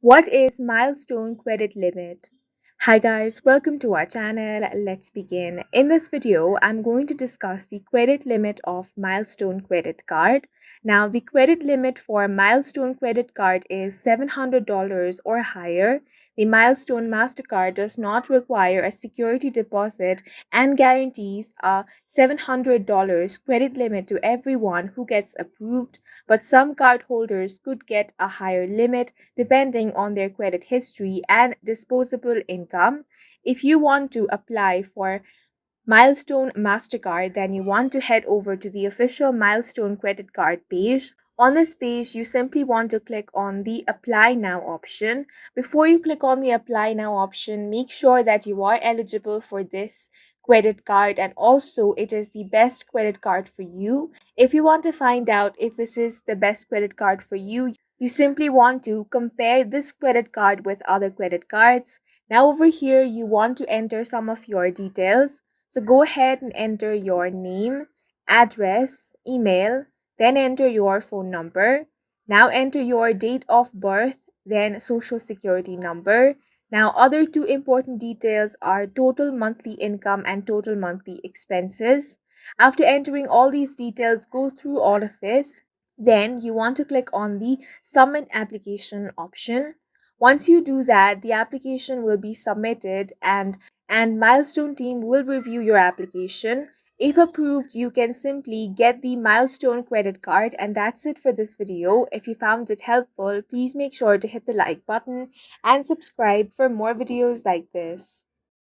What is milestone credit limit? Hi guys, welcome to our channel. Let's begin. In this video, I'm going to discuss the credit limit of Milestone credit card. Now, the credit limit for Milestone credit card is $700 or higher. The Milestone MasterCard does not require a security deposit and guarantees a $700 credit limit to everyone who gets approved, but some cardholders could get a higher limit depending on their credit history and disposable income. If you want to apply for Milestone MasterCard, then you want to head over to the official Milestone credit card page. On this page, you simply want to click on the Apply Now option. Before you click on the Apply Now option, make sure that you are eligible for this credit card and also it is the best credit card for you. If you want to find out if this is the best credit card for you simply want to compare this credit card with other credit cards. Now over here, you want to enter some of your details. So go ahead and enter your name, address, email, then enter your phone number. Now enter your date of birth, then social security number. Now other two important details are total monthly income and total monthly expenses. After entering all these details, go through all of this. Then you want to click on the submit application option. Once you do that, the application will be submitted and Milestone team will review your application. If approved, you can simply get the Milestone credit card, and that's it for this video. If you found it helpful, please make sure to hit the like button and subscribe for more videos like this.